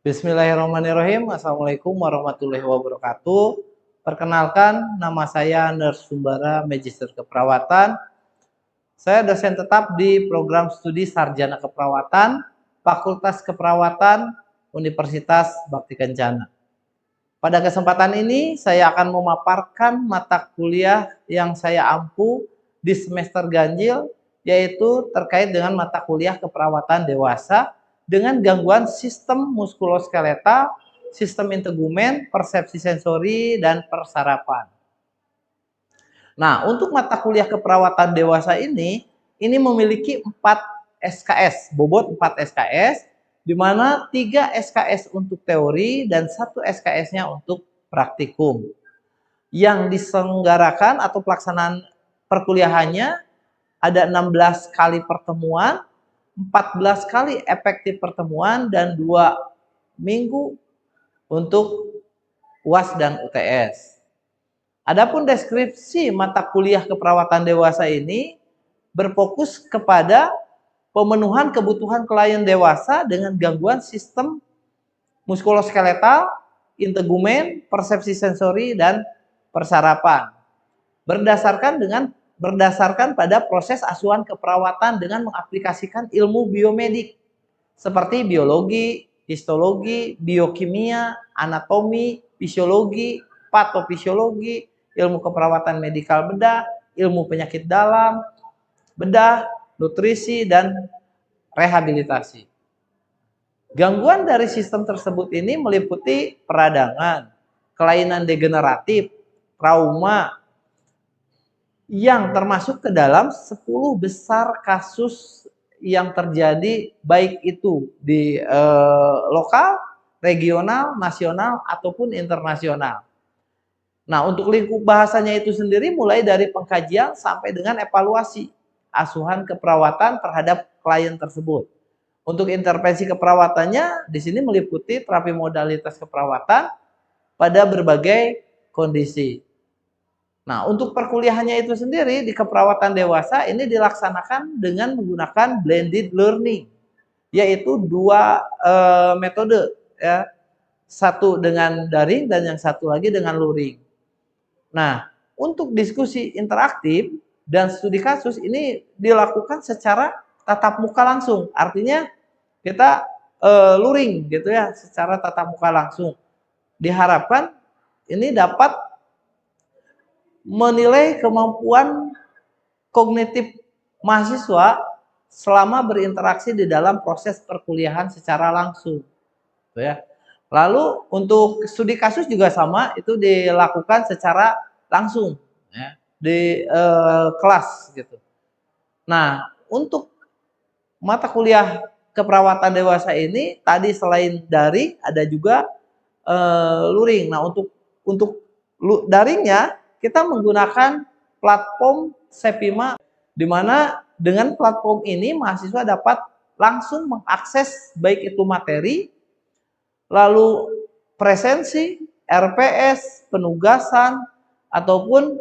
Bismillahirrahmanirrahim. Assalamualaikum warahmatullahi wabarakatuh. Perkenalkan, nama saya Nurse Sumbara, Magister Keperawatan. Saya dosen tetap di program studi Sarjana Keperawatan, Fakultas Keperawatan, Universitas Bakti Kencana. Pada kesempatan ini, saya akan memaparkan mata kuliah yang saya ampu di semester ganjil, yaitu terkait dengan mata kuliah keperawatan dewasa dengan gangguan sistem muskuloskeletal, sistem integumen, persepsi sensori, dan persarapan. Nah, untuk mata kuliah keperawatan dewasa ini memiliki 4 SKS, bobot 4 SKS, di mana 3 SKS untuk teori dan 1 SKS-nya untuk praktikum. Yang diselenggarakan atau pelaksanaan perkuliahannya ada 16 kali pertemuan, 14 kali efektif pertemuan, dan 2 minggu untuk UAS dan UTS. Adapun deskripsi mata kuliah keperawatan dewasa ini berfokus kepada pemenuhan kebutuhan klien dewasa dengan gangguan sistem muskuloskeletal, integumen, persepsi sensori, dan persarapan. Berdasarkan pada proses asuhan keperawatan dengan mengaplikasikan ilmu biomedik seperti biologi, histologi, biokimia, anatomi, fisiologi, patofisiologi, ilmu keperawatan medikal bedah, ilmu penyakit dalam, bedah, nutrisi, dan rehabilitasi. Gangguan dari sistem tersebut ini meliputi peradangan, kelainan degeneratif, trauma, yang termasuk ke dalam 10 besar kasus yang terjadi baik itu di lokal, regional, nasional, ataupun internasional. Nah, untuk lingkup bahasanya itu sendiri mulai dari pengkajian sampai dengan evaluasi asuhan keperawatan terhadap klien tersebut. Untuk intervensi keperawatannya di sini meliputi terapi modalitas keperawatan pada berbagai kondisi. Nah, untuk perkuliahannya itu sendiri di keperawatan dewasa ini dilaksanakan dengan menggunakan blended learning, yaitu 2 metode, ya. Satu dengan daring dan yang satu lagi dengan luring. Nah, untuk diskusi interaktif dan studi kasus ini dilakukan secara tatap muka langsung. Artinya kita luring gitu ya, secara tatap muka langsung. Diharapkan ini dapat menilai kemampuan kognitif mahasiswa selama berinteraksi di dalam proses perkuliahan secara langsung, ya. Lalu untuk studi kasus juga sama, itu dilakukan secara langsung, ya, di kelas gitu. Nah, untuk mata kuliah keperawatan dewasa ini tadi selain daring ada juga luring. Nah, untuk daringnya kita menggunakan platform Sepima, di mana dengan platform ini mahasiswa dapat langsung mengakses baik itu materi, lalu presensi, RPS, penugasan, ataupun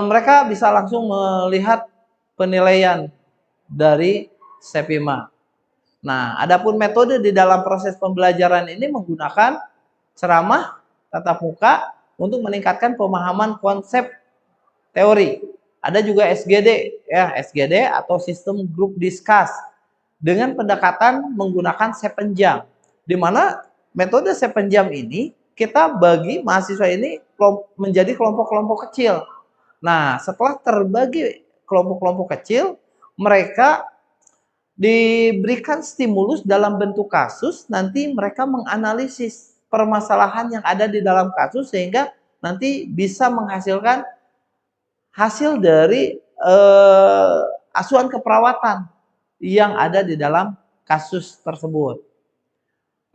mereka bisa langsung melihat penilaian dari Sepima. Nah, adapun metode di dalam proses pembelajaran ini menggunakan ceramah tatap muka untuk meningkatkan pemahaman konsep teori. Ada juga SGD, ya, SGD atau sistem group discuss dengan pendekatan menggunakan 7 jam. Di mana metode 7 jam ini kita bagi mahasiswa ini menjadi kelompok-kelompok kecil. Nah, setelah terbagi kelompok-kelompok kecil, mereka diberikan stimulus dalam bentuk kasus, nanti mereka menganalisis permasalahan yang ada di dalam kasus sehingga nanti bisa menghasilkan hasil dari asuhan keperawatan yang ada di dalam kasus tersebut.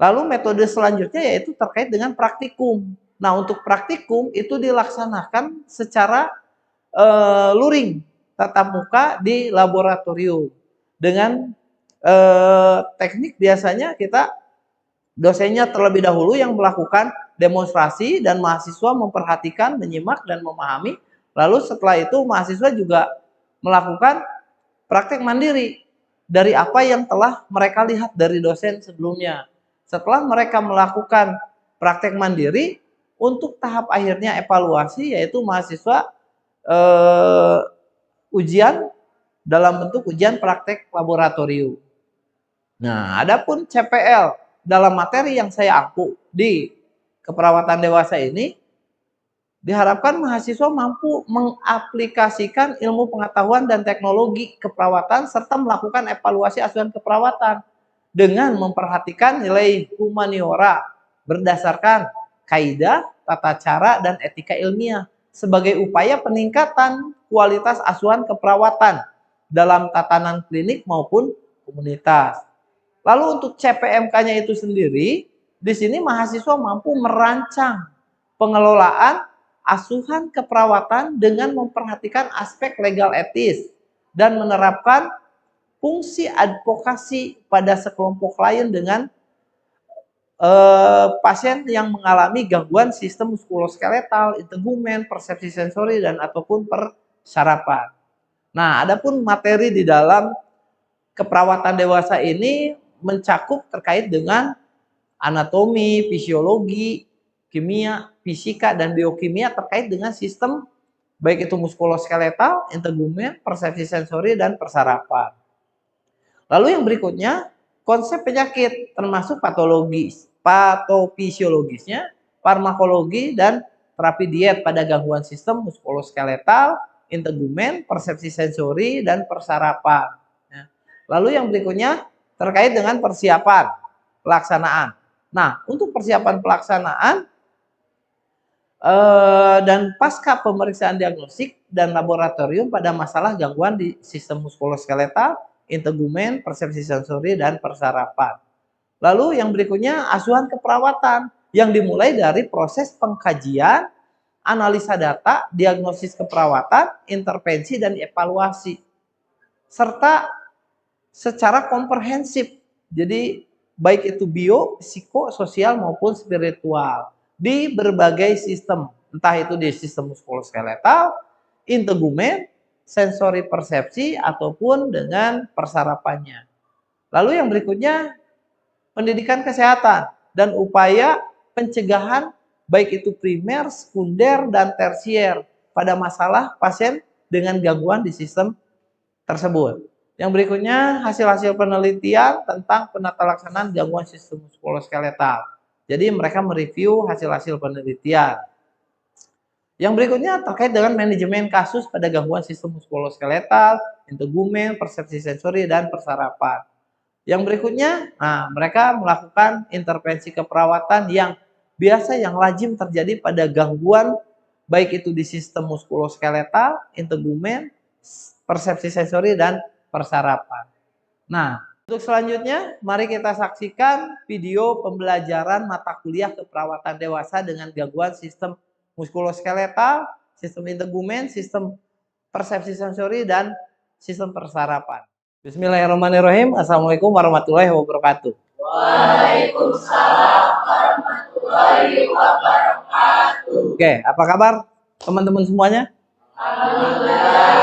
Lalu metode selanjutnya yaitu terkait dengan praktikum. Nah, untuk praktikum itu dilaksanakan secara luring, tatap muka di laboratorium. Dengan teknik biasanya kita dosennya terlebih dahulu yang melakukan demonstrasi dan mahasiswa memperhatikan, menyimak, dan memahami. Lalu setelah itu mahasiswa juga melakukan praktek mandiri dari apa yang telah mereka lihat dari dosen sebelumnya. Setelah mereka melakukan praktek mandiri, untuk tahap akhirnya evaluasi, yaitu mahasiswa ujian dalam bentuk ujian praktek laboratorium. Nah, adapun CPL dalam materi yang saya angkut di keperawatan dewasa ini, diharapkan mahasiswa mampu mengaplikasikan ilmu pengetahuan dan teknologi keperawatan serta melakukan evaluasi asuhan keperawatan dengan memperhatikan nilai humaniora berdasarkan kaidah, tata cara, dan etika ilmiah sebagai upaya peningkatan kualitas asuhan keperawatan dalam tatanan klinik maupun komunitas. Lalu untuk CPMK-nya itu sendiri, di sini mahasiswa mampu merancang pengelolaan asuhan keperawatan dengan memperhatikan aspek legal etis dan menerapkan fungsi advokasi pada sekelompok klien dengan pasien yang mengalami gangguan sistem muskuloskeletal, integumen, persepsi sensori, dan ataupun persarapan. Nah, adapun materi di dalam keperawatan dewasa ini mencakup terkait dengan anatomi, fisiologi, kimia, fisika, dan biokimia terkait dengan sistem baik itu muskuloskeletal, integumen, persepsi sensori, dan persarapan. Lalu yang berikutnya, konsep penyakit termasuk patologis, patofisiologisnya, farmakologi, dan terapi diet pada gangguan sistem muskuloskeletal, integumen, persepsi sensori, dan persarapan. Lalu yang berikutnya terkait dengan persiapan pelaksanaan. Nah, untuk persiapan pelaksanaan dan pasca pemeriksaan diagnostik dan laboratorium pada masalah gangguan di sistem muskuloskeletal, integumen, persepsi sensori, dan persarapan. Lalu yang berikutnya asuhan keperawatan yang dimulai dari proses pengkajian, analisa data, diagnosis keperawatan, intervensi, dan evaluasi. Serta secara komprehensif. Jadi baik itu bio, psiko, sosial maupun spiritual di berbagai sistem, entah itu di sistem muskuloskeletal, integumen, sensori persepsi ataupun dengan persarapannya. Lalu yang berikutnya pendidikan kesehatan dan upaya pencegahan baik itu primer, sekunder, dan tersier pada masalah pasien dengan gangguan di sistem tersebut. Yang berikutnya hasil-hasil penelitian tentang penata laksanaan gangguan sistem muskuloskeletal. Jadi mereka mereview hasil-hasil penelitian. Yang berikutnya terkait dengan manajemen kasus pada gangguan sistem muskuloskeletal, integumen, persepsi sensori, dan persarapan. Yang berikutnya, mereka melakukan intervensi keperawatan yang biasa yang lazim terjadi pada gangguan baik itu di sistem muskuloskeletal, integumen, persepsi sensori, dan persarapan. Nah, untuk selanjutnya, mari kita saksikan video pembelajaran mata kuliah keperawatan dewasa dengan gangguan sistem muskuloskeletal, sistem integumen, sistem persepsi sensori, dan sistem persarapan. Bismillahirrahmanirrahim. Assalamualaikum warahmatullahi wabarakatuh. Waalaikumsalam warahmatullahi wabarakatuh. Oke, apa kabar teman-teman semuanya? Alhamdulillah.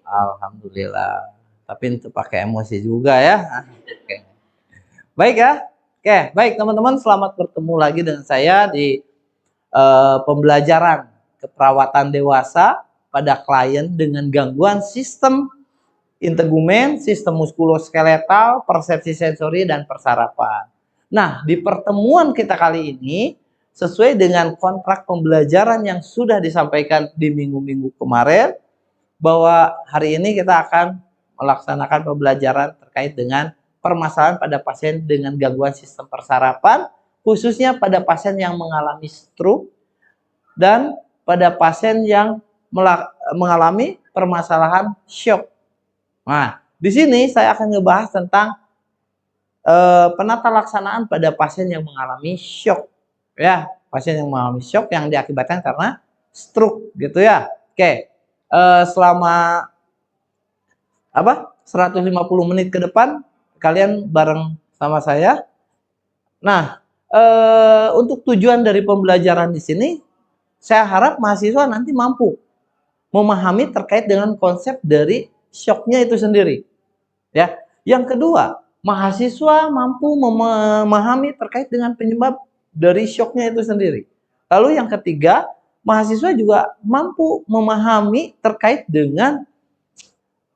Alhamdulillah. Tapi itu pakai emosi juga ya. Oke. Baik ya. Oke, baik teman-teman, selamat bertemu lagi dengan saya di pembelajaran keperawatan dewasa pada klien dengan gangguan sistem integumen, sistem muskuloskeletal, persepsi sensori, dan persarapan. Nah, di pertemuan kita kali ini, sesuai dengan kontrak pembelajaran yang sudah disampaikan di minggu-minggu kemarin, bahwa hari ini kita akan melaksanakan pembelajaran terkait dengan permasalahan pada pasien dengan gangguan sistem persarapan, khususnya pada pasien yang mengalami stroke dan pada pasien yang mengalami permasalahan shock. Nah, di sini saya akan ngebahas tentang penata laksanaan pada pasien yang mengalami shock. Ya, pasien yang mengalami shock yang diakibatkan karena stroke gitu ya. Oke. Selama 150 menit ke depan kalian bareng sama saya. Nah, untuk tujuan dari pembelajaran di sini, saya harap mahasiswa nanti mampu memahami terkait dengan konsep dari shocknya itu sendiri. Ya, yang kedua, mahasiswa mampu memahami terkait dengan penyebab dari syoknya itu sendiri. Lalu yang ketiga, mahasiswa juga mampu memahami terkait dengan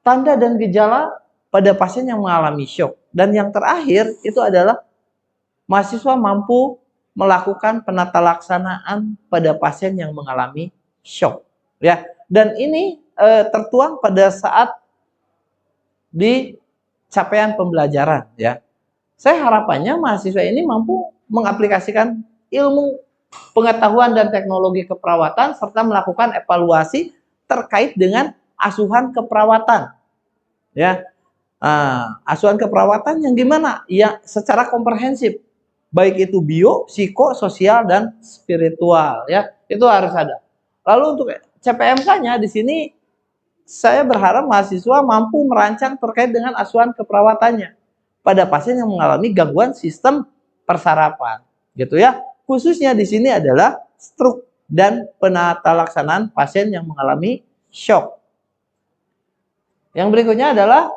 tanda dan gejala pada pasien yang mengalami syok. Dan yang terakhir itu adalah mahasiswa mampu melakukan penata laksanaan pada pasien yang mengalami syok. Ya, dan ini tertuang pada saat di capaian pembelajaran. Ya, saya harapannya mahasiswa ini mampu mengaplikasikan ilmu pengetahuan dan teknologi keperawatan serta melakukan evaluasi terkait dengan asuhan keperawatan. Ya, asuhan keperawatan yang gimana? Ya, secara komprehensif, baik itu bio, psiko, sosial, dan spiritual. Ya, itu harus ada. Lalu untuk CPMK-nya di sini saya berharap mahasiswa mampu merancang terkait dengan asuhan keperawatannya pada pasien yang mengalami gangguan sistem persarapan, gitu ya. Khususnya di sini adalah stroke dan penata laksanaan pasien yang mengalami shock. Yang berikutnya adalah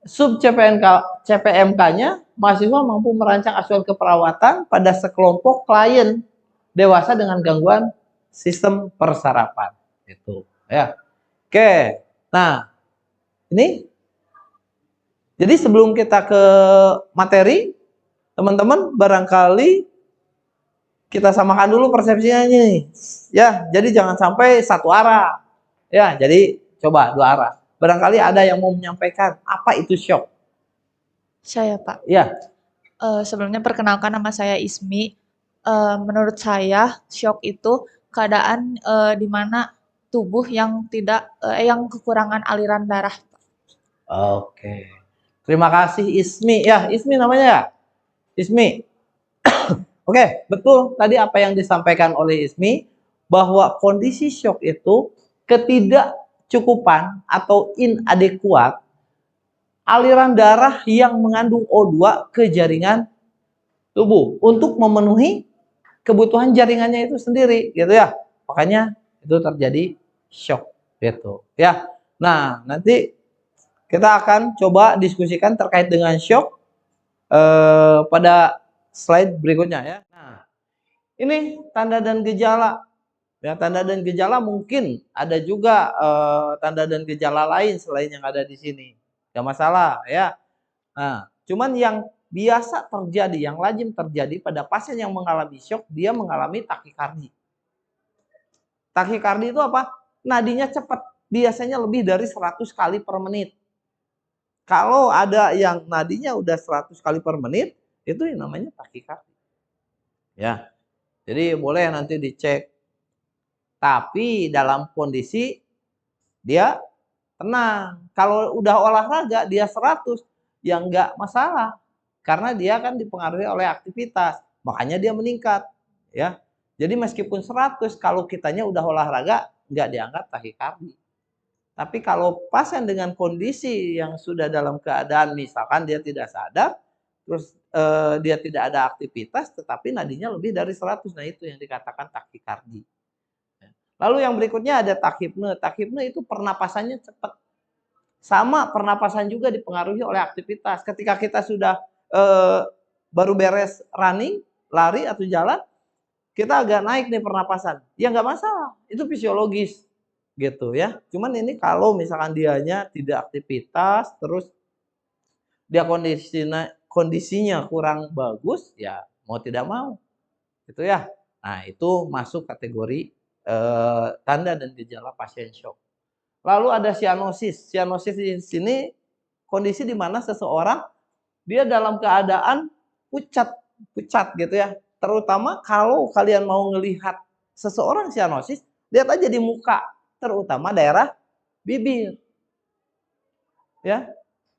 sub CPMK-nya, mahasiswa mampu merancang asuhan keperawatan pada sekelompok klien dewasa dengan gangguan sistem persarapan. Itu, ya. Oke. Nah, ini jadi sebelum kita ke materi, teman-teman barangkali kita samakan dulu persepsinya nih. Ya, jadi jangan sampai satu arah. Ya, jadi coba dua arah. Barangkali ada yang mau menyampaikan apa itu shock. Saya, Pak. Ya. Sebelumnya perkenalkan, nama saya Ismi. Menurut saya shock itu keadaan di mana tubuh yang yang kekurangan aliran darah. Oke. Terima kasih Ismi. Ya, Ismi namanya ya? Ismi. Oke, betul tadi apa yang disampaikan oleh Ismi, bahwa kondisi shock itu ketidakcukupan atau inadekuat aliran darah yang mengandung O2 ke jaringan tubuh untuk memenuhi kebutuhan jaringannya itu sendiri, gitu ya. Makanya itu terjadi shock, gitu ya. Nah, nanti kita akan coba diskusikan terkait dengan shock pada slide berikutnya ya. Nah, ini tanda dan gejala. Ya, tanda dan gejala mungkin ada juga tanda dan gejala lain selain yang ada di sini. Gak masalah ya. Nah, cuman yang biasa terjadi, yang lazim terjadi pada pasien yang mengalami shock, dia mengalami takikardi. Takikardi itu apa? Nadinya cepat, biasanya lebih dari 100 kali per menit. Kalau ada yang nadinya udah 100 kali per menit, itu yang namanya takikardi. Ya. Jadi boleh nanti dicek. Tapi dalam kondisi dia tenang. Kalau udah olahraga dia 100, ya enggak masalah. Karena dia kan dipengaruhi oleh aktivitas, makanya dia meningkat, ya. Jadi meskipun 100, kalau kitanya udah olahraga enggak dianggap takikardi. Tapi kalau pasien dengan kondisi yang sudah dalam keadaan misalkan dia tidak sadar, terus dia tidak ada aktivitas tetapi nadinya lebih dari 100, nah itu yang dikatakan takikardi. Lalu yang berikutnya ada takhipne. Takhipne itu pernapasannya cepat. Sama pernapasan juga dipengaruhi oleh aktivitas. Ketika kita sudah baru beres running, lari atau jalan, kita agak naik nih pernapasan. Ya nggak masalah, itu fisiologis gitu ya. Cuman ini kalau misalkan dianya tidak aktivitas, terus dia kondisinya kurang bagus, ya mau tidak mau, gitu ya. Nah itu masuk kategori tanda dan gejala pasien shock. Lalu ada sianosis. Sianosis di sini kondisi di mana seseorang dia dalam keadaan pucat gitu ya. Terutama kalau kalian mau melihat seseorang sianosis, lihat aja di muka, terutama daerah bibir. Ya.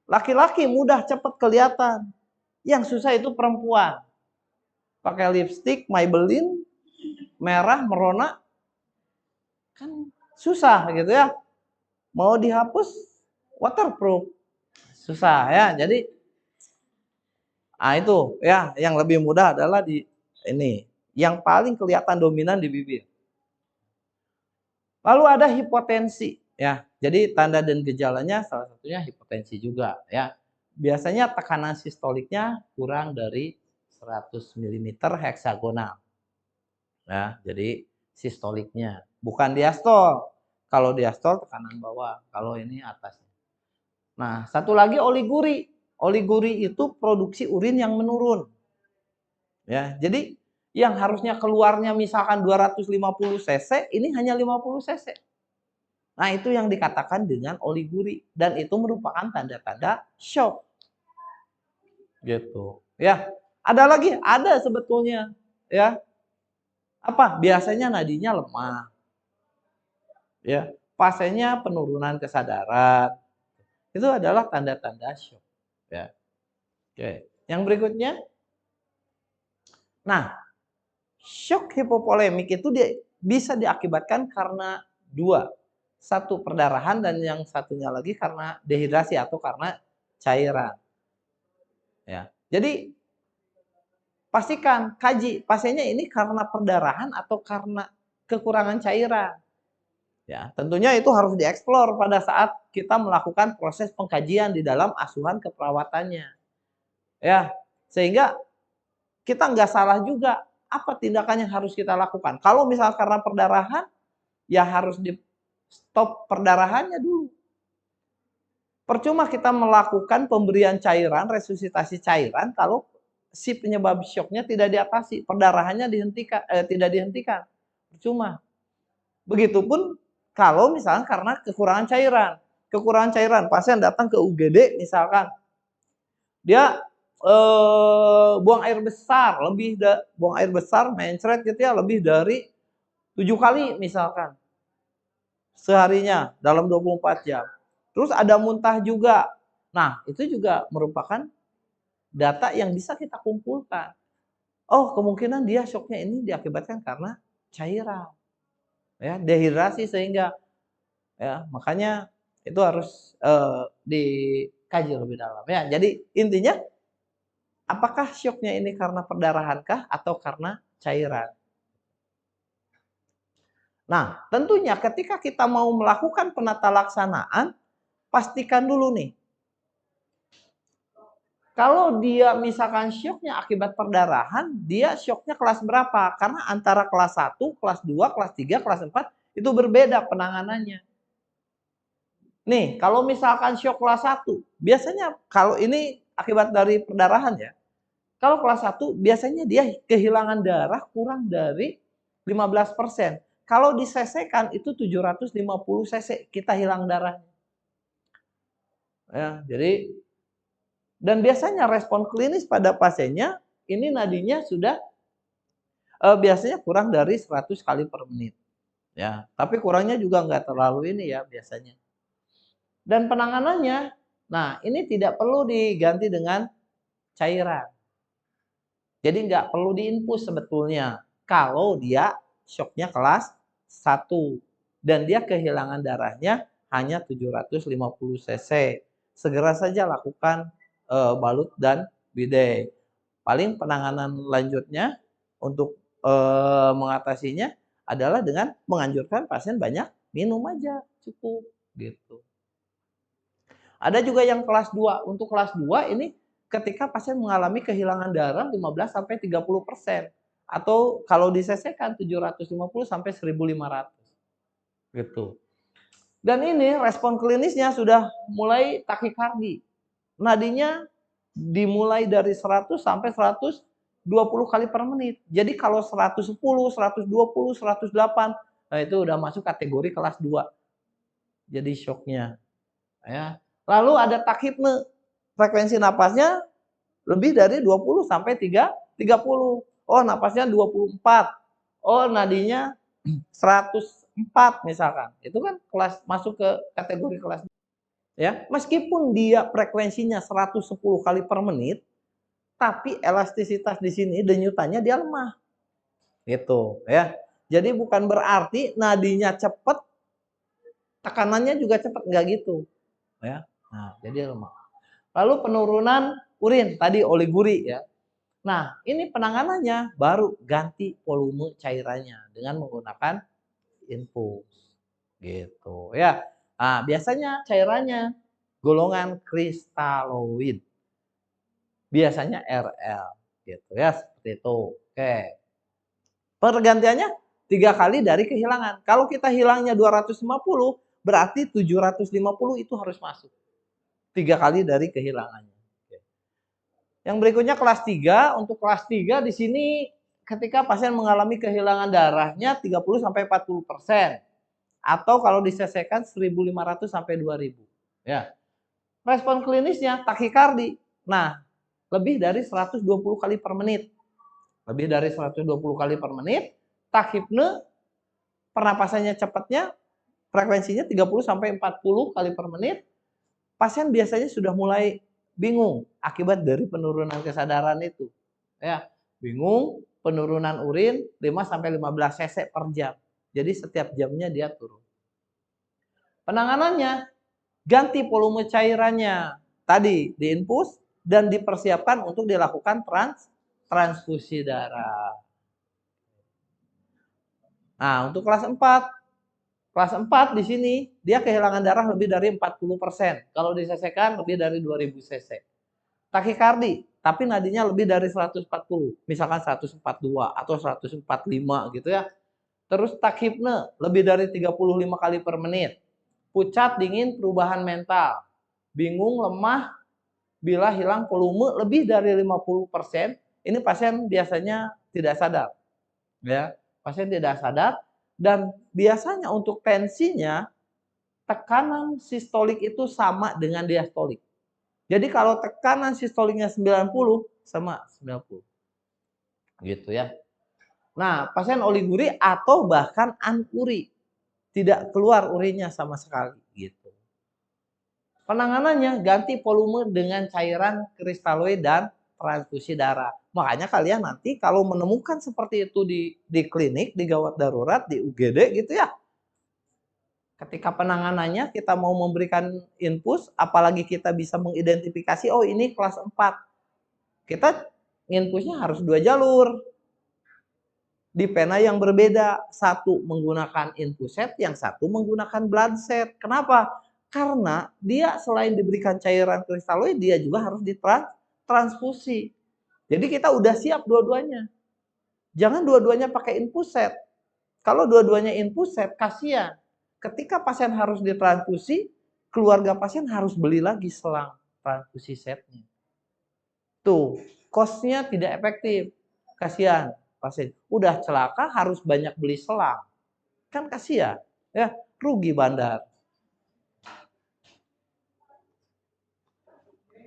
Laki-laki mudah cepat kelihatan. Yang susah itu perempuan. Pakai lipstick, Maybelline, merah, merona, kan susah gitu ya. Mau dihapus waterproof, susah ya. Jadi itu ya, yang lebih mudah adalah di ini, yang paling kelihatan dominan di bibir. Lalu ada hipotensi ya. Jadi tanda dan gejalanya salah satunya hipotensi juga ya. biasanya tekanan sistoliknya kurang dari 100 mm heksagonal. Ya, jadi sistoliknya, bukan diastol. Kalau diastol tekanan bawah, kalau ini atasnya. Nah, satu lagi oliguri. Oliguri itu produksi urin yang menurun. Ya, jadi yang harusnya keluarnya misalkan 250 cc, ini hanya 50 cc. Nah, itu yang dikatakan dengan oliguri dan itu merupakan tanda-tanda shock. Gitu. Ya. Ada lagi? Ada sebetulnya, ya. Apa? Biasanya nadinya lemah. Ya. Pasiennya penurunan kesadaran. Itu adalah tanda-tanda shock, ya. Oke. Yang berikutnya. Nah, shock hipovolemik itu bisa diakibatkan karena dua. Satu perdarahan dan yang satunya lagi karena dehidrasi atau karena cairan. Ya. Jadi pastikan kaji pasiennya ini karena perdarahan atau karena kekurangan cairan. Ya, tentunya itu harus dieksplor pada saat kita melakukan proses pengkajian di dalam asuhan keperawatannya. Ya, sehingga kita nggak salah juga apa tindakan yang harus kita lakukan. Kalau misal karena perdarahan, ya harus di stop perdarahannya dulu. Percuma kita melakukan pemberian cairan, resusitasi cairan kalau si penyebab syoknya tidak diatasi, perdarahannya tidak dihentikan. Percuma. Begitupun kalau misalnya karena kekurangan cairan. Kekurangan cairan, pasien datang ke UGD misalkan. Dia buang air besar, buang air besar, mencret gitu ya, lebih dari 7 kali misalkan. Seharinya dalam 24 jam. Terus ada muntah juga. Nah, itu juga merupakan data yang bisa kita kumpulkan. Oh, kemungkinan dia syoknya ini diakibatkan karena cairan. Ya, dehidrasi sehingga ya, makanya itu harus dikaji lebih dalam ya. Jadi intinya apakah syoknya ini karena perdarahankah atau karena cairan? Nah, tentunya ketika kita mau melakukan penata laksanaan, pastikan dulu nih. Kalau dia misalkan syoknya akibat perdarahan, dia syoknya kelas berapa? Karena antara kelas 1, kelas 2, kelas 3, kelas 4 itu berbeda penanganannya. Nih, kalau misalkan syok kelas 1, biasanya kalau ini akibat dari perdarahan ya. Kalau kelas 1 biasanya dia kehilangan darah kurang dari 15%. Kalau di cc kan itu 750 cc kita hilang darahnya. Ya, jadi dan biasanya respon klinis pada pasiennya ini nadinya sudah biasanya kurang dari 100 kali per menit. Ya, tapi kurangnya juga nggak terlalu ini ya biasanya. Dan penanganannya, nah ini tidak perlu diganti dengan cairan. Jadi nggak perlu diinfus sebetulnya kalau dia shocknya kelas 1 dan dia kehilangan darahnya hanya 750 cc. Segera saja lakukan balut dan bidet. Paling penanganan lanjutnya untuk mengatasinya adalah dengan menganjurkan pasien banyak minum aja cukup gitu. Ada juga yang kelas 2. Untuk kelas 2 ini ketika pasien mengalami kehilangan darah 15 sampai 30%. Atau kalau di CC kan 750 sampai 1500. Gitu. Dan ini respon klinisnya sudah mulai takikardi. Nadinya dimulai dari 100 sampai 120 kali per menit. Jadi kalau 110, 120, 108, nah itu udah masuk kategori kelas 2. Jadi shocknya. Ya. Lalu ada takhipne. Frekuensi napasnya lebih dari 20 sampai 30. Oh, napasnya 24. Oh, nadinya 104 misalkan. Itu kan kelas masuk ke kategori kelas ya. Meskipun dia frekuensinya 110 kali per menit, tapi elastisitas di sini denyutannya dia lemah. Gitu, ya. Jadi bukan berarti nadinya cepat, tekanannya juga cepat, enggak gitu, ya. Nah, jadi lemah. Lalu penurunan urin, tadi oliguri ya. Nah, ini penanganannya baru ganti volume cairannya dengan menggunakan infus. Gitu ya. Nah, biasanya cairannya golongan kristaloid. biasanya RL gitu ya, seperti itu. Oke. Pergantiannya 3 kali dari kehilangan. Kalau kita hilangnya 250, berarti 750 itu harus masuk. 3 kali dari kehilangannya. Oke. Yang berikutnya kelas 3. Untuk kelas 3 di sini ketika pasien mengalami kehilangan darahnya 30 sampai 40%. Atau kalau diselesaikan 1.500 sampai 2.000. Ya. Respon klinisnya takikardi. Nah, lebih dari 120 kali per menit. Lebih dari 120 kali per menit. Takhipne, pernapasannya cepatnya, frekuensinya 30 sampai 40 kali per menit. Pasien biasanya sudah mulai bingung akibat dari penurunan kesadaran itu. Ya, bingung, penurunan urin 5 sampai 15 cc per jam. Jadi setiap jamnya dia turun. Penanganannya ganti volume cairannya. Tadi diinfus dan dipersiapkan untuk dilakukan transfusi darah. Nah, untuk kelas 4. Kelas 4 di sini dia kehilangan darah lebih dari 40%. Kalau diselesaikan lebih dari 2000 cc. Takikardi, tapi nadinya lebih dari 140. Misalkan 142 atau 145 gitu ya. Terus takhipne lebih dari 35 kali per menit. Pucat, dingin, perubahan mental. Bingung, lemah, bila hilang volume lebih dari 50%, ini pasien biasanya tidak sadar. Ya, pasien tidak sadar dan biasanya untuk tensinya tekanan sistolik itu sama dengan diastolik. Jadi kalau tekanan sistoliknya 90 sama 90. Gitu ya. Nah, pasien oliguri atau bahkan anuri, tidak keluar urinnya sama sekali gitu. Penanganannya ganti volume dengan cairan kristaloid dan transfusi darah. Makanya kalian nanti kalau menemukan seperti itu di klinik, di gawat darurat, di UGD gitu ya. Ketika penanganannya kita mau memberikan infus, apalagi kita bisa mengidentifikasi, oh ini kelas 4. Kita infusnya harus 2 jalur. Di pena yang berbeda, satu menggunakan infuset, yang satu menggunakan blood set. Kenapa? Karena dia selain diberikan cairan kristaloid, dia juga harus ditransfusi. Jadi kita udah siap dua-duanya. Jangan dua-duanya pakai infuset. Kalau dua-duanya infuset, kasihan. Ketika pasien harus ditransfusi, keluarga pasien harus beli lagi selang transfusi setnya. Tuh, cost-nya tidak efektif. Kasihan pasien. Udah celaka harus banyak beli selang. Kan kasihan, ya, rugi bandar.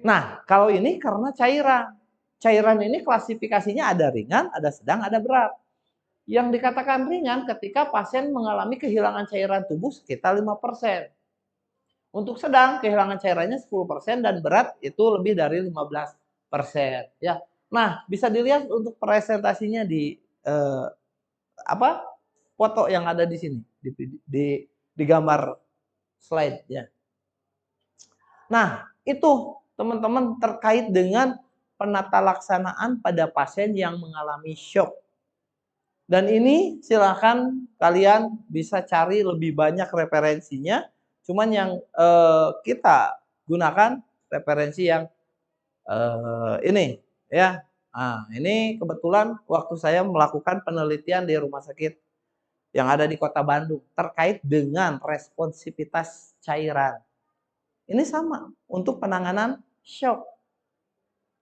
Nah, kalau ini karena cairan. Cairan ini klasifikasinya ada ringan, ada sedang, ada berat. Yang dikatakan ringan ketika pasien mengalami kehilangan cairan tubuh sekitar 5%. Untuk sedang kehilangan cairannya 10% dan berat itu lebih dari 15%. Ya. Nah, bisa dilihat untuk presentasinya di foto yang ada di sini di gambar slide ya. Nah, itu teman-teman terkait dengan penata laksanaan pada pasien yang mengalami shock. Dan ini silakan kalian bisa cari lebih banyak referensinya. Cuman yang kita gunakan referensi yang ini ya. Nah, ini kebetulan waktu saya melakukan penelitian di rumah sakit yang ada di Kota Bandung terkait dengan responsivitas cairan. Ini sama untuk penanganan shock.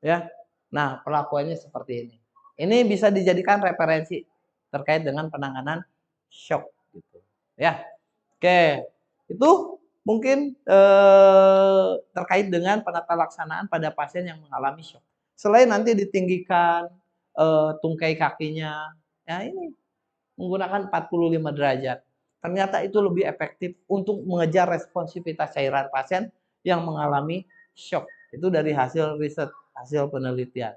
Ya. Nah, perlakuannya seperti ini. Ini bisa dijadikan referensi terkait dengan penanganan shock gitu. Ya. Oke. Itu mungkin terkait dengan penata laksanaan pada pasien yang mengalami shock. Selain nanti ditinggikan tungkai kakinya, ya ini menggunakan 45 derajat. Ternyata itu lebih efektif untuk mengejar responsivitas cairan pasien yang mengalami shock. Itu dari hasil riset, hasil penelitian.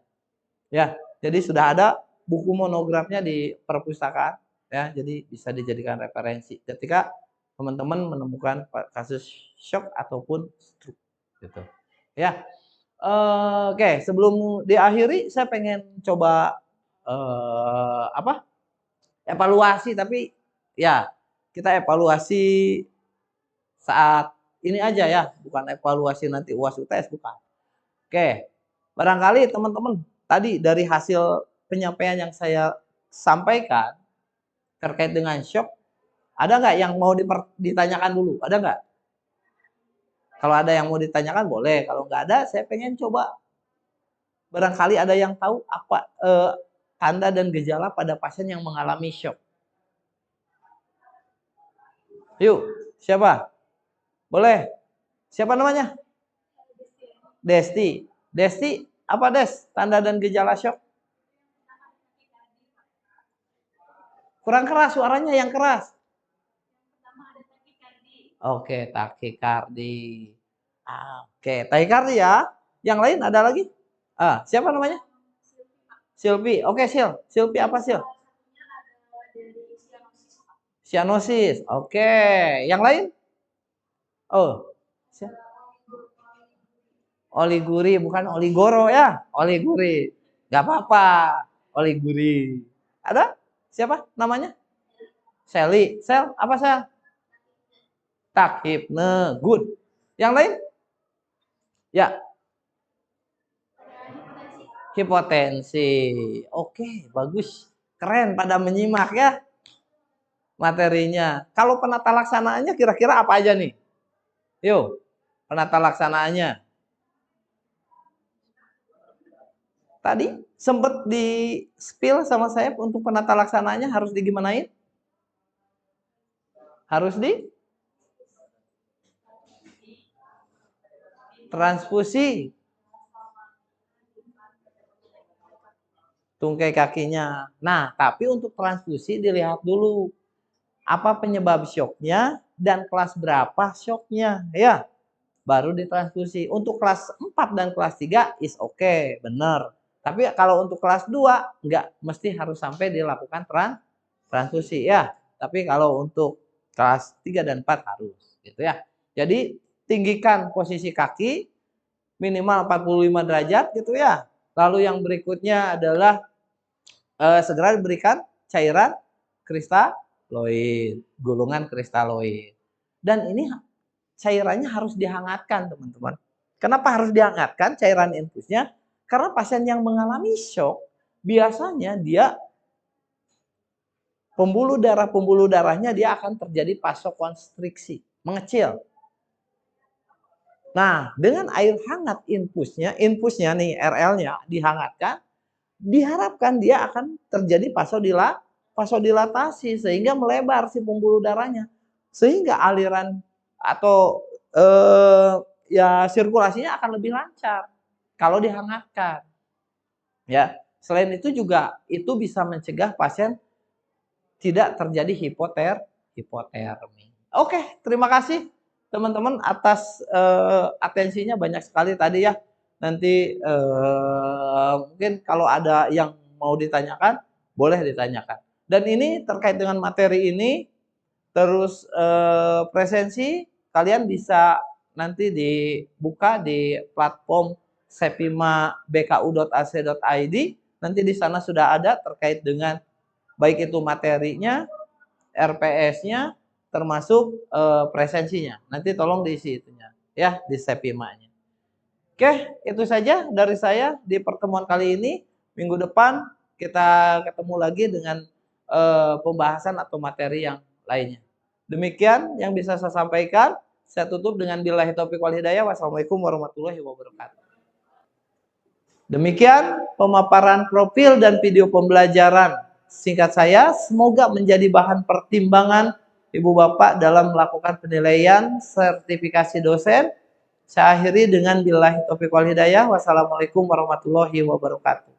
Ya, jadi sudah ada buku monografnya di perpustakaan, ya, jadi bisa dijadikan referensi ketika teman-teman menemukan kasus shock ataupun stroke, gitu. Ya, oke, sebelum diakhiri saya pengen coba evaluasi, tapi ya kita evaluasi saat ini aja ya, bukan evaluasi nanti UAS UTS, bukan. Oke, Barangkali teman-teman tadi dari hasil penyampaian yang saya sampaikan terkait dengan shock, ada nggak yang mau ditanyakan dulu? Ada nggak? Kalau ada yang mau ditanyakan boleh. Kalau nggak ada, saya pengen coba. Barangkali ada yang tahu apa tanda dan gejala pada pasien yang mengalami shock. Yuk, siapa? Boleh. Siapa namanya? Desti. Desti, apa Des? Tanda dan gejala shock? Kurang keras suaranya, yang keras. Oke, takikardi. Oke, takikardi ya. Yang lain ada lagi? Siapa namanya? Silvi. Oke, Silvi apa Sil? Sianosis. Oke, yang lain? Oh, oliguri, bukan oligoro ya? Oliguri. Gak apa-apa. Oliguri. Ada? Siapa namanya? Sally. Sel, apa Sel? Takhipne. Good. Yang lain? Ya. Hipotensi. Oke, bagus. Keren pada menyimak ya materinya. Kalau penata laksanaannya kira-kira apa aja nih? Yuk, penata laksanaannya. Tadi sempat di spill sama saya untuk penata laksanaannya harus digimanain? Harus di transfusi tungkai kakinya. Nah, tapi untuk transfusi dilihat dulu apa penyebab shocknya dan kelas berapa shocknya ya. Baru ditransfusi. Untuk kelas 4 dan kelas 3 is oke, bener. Tapi kalau untuk kelas 2 enggak mesti harus sampai dilakukan transfusi ya. Tapi kalau untuk kelas 3 dan 4 harus gitu ya. Jadi tinggikan posisi kaki minimal 45 derajat gitu ya. Lalu yang berikutnya adalah segera diberikan cairan kristaloid, gulungan kristaloid. Dan ini cairannya harus dihangatkan, teman-teman. Kenapa harus dihangatkan cairan infusnya? Karena pasien yang mengalami shock biasanya dia pembuluh darahnya dia akan terjadi vasokonstriksi, mengecil. Nah, dengan air hangat infusnya nih RL-nya dihangatkan, diharapkan dia akan terjadi vasodilatasi sehingga melebar si pembuluh darahnya. Sehingga aliran atau ya sirkulasinya akan lebih lancar kalau dihangatkan. Ya, selain itu juga itu bisa mencegah pasien tidak terjadi hipotermi. Oke, terima kasih teman-teman atas atensinya, banyak sekali tadi ya. Nanti mungkin kalau ada yang mau ditanyakan, boleh ditanyakan. Dan ini terkait dengan materi ini, terus presensi, kalian bisa nanti dibuka di platform sepima.bku.ac.id. Nanti di sana sudah ada terkait dengan baik itu materinya, RPS-nya, termasuk presensinya. Nanti tolong diisi itunya ya di Sepima-nya. Oke, itu saja dari saya di pertemuan kali ini. Minggu depan kita ketemu lagi dengan pembahasan atau materi yang lainnya. Demikian yang bisa saya sampaikan. Saya tutup dengan billahi taufiq wal hidayah. Wassalamualaikum warahmatullahi wabarakatuh. Demikian pemaparan profil dan video pembelajaran singkat saya. Semoga menjadi bahan pertimbangan Ibu Bapak dalam melakukan penilaian sertifikasi dosen. Saya akhiri dengan billahi taufiq wal hidayah. Wassalamualaikum warahmatullahi wabarakatuh.